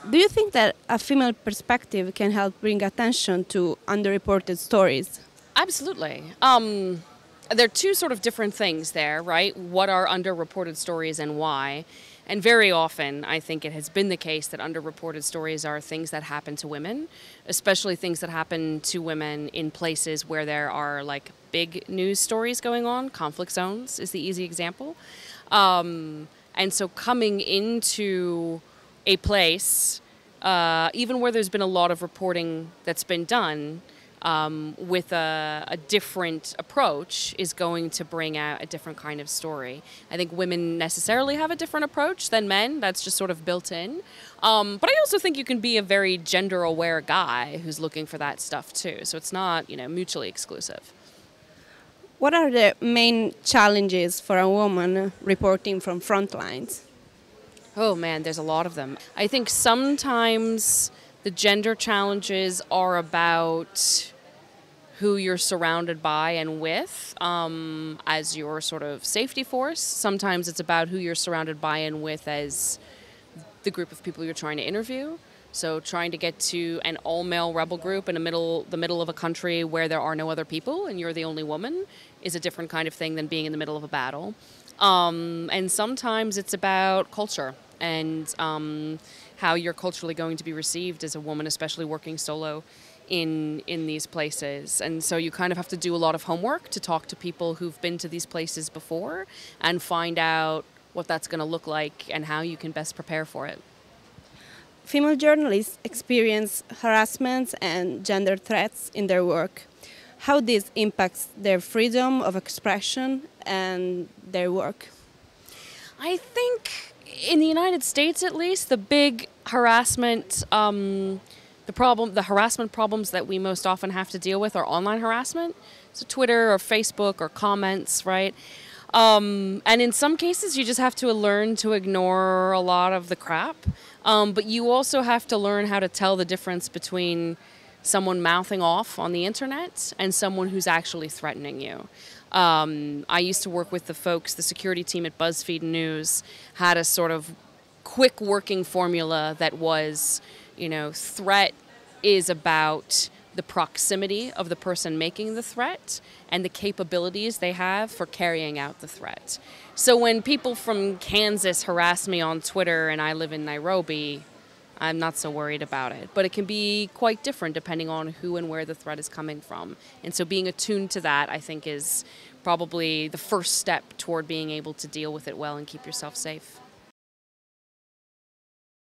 Do you think that a female perspective can help bring attention to underreported stories? Absolutely. There are two sort of different things there, right? What are underreported stories and why? And very often, I think it has been the case that underreported stories are things that happen to women, especially things that happen to women in places where there are like big news stories going on. Conflict zones is the easy example. And so coming into a place, even where there's been a lot of reporting that's been done, with a different approach is going to bring out a different kind of story. I think women necessarily have a different approach than men. That's just sort of built in. But I also think you can be a very gender-aware guy who's looking for that stuff too. So it's not, mutually exclusive. What are the main challenges for a woman reporting from frontlines? Oh man, there's a lot of them. I think sometimes the gender challenges are about who you're surrounded by and with as your sort of safety force. Sometimes it's about who you're surrounded by and with as the group of people you're trying to interview. So trying to get to an all-male rebel group in the middle of a country where there are no other people and you're the only woman is a different kind of thing than being in the middle of a battle. And sometimes it's about culture and how you're culturally going to be received as a woman, especially working solo in these places. And so you kind of have to do a lot of homework to talk to people who've been to these places before and find out what that's going to look like and how you can best prepare for it. Female journalists experience harassment and gender threats in their work. How this impacts their freedom of expression and their work? I think in the United States, at least, the big harassment the harassment problems that we most often have to deal with are online harassment. So Twitter or Facebook or comments, right? And in some cases, you just have to learn to ignore a lot of the crap. But you also have to learn how to tell the difference between someone mouthing off on the internet and someone who's actually threatening you. I used to work with the security team at BuzzFeed News had a sort of quick working formula that was, threat is about the proximity of the person making the threat and the capabilities they have for carrying out the threat. So when people from Kansas harass me on Twitter and I live in Nairobi, I'm not so worried about it. But it can be quite different depending on who and where the threat is coming from. And so being attuned to that, I think, is probably the first step toward being able to deal with it well and keep yourself safe.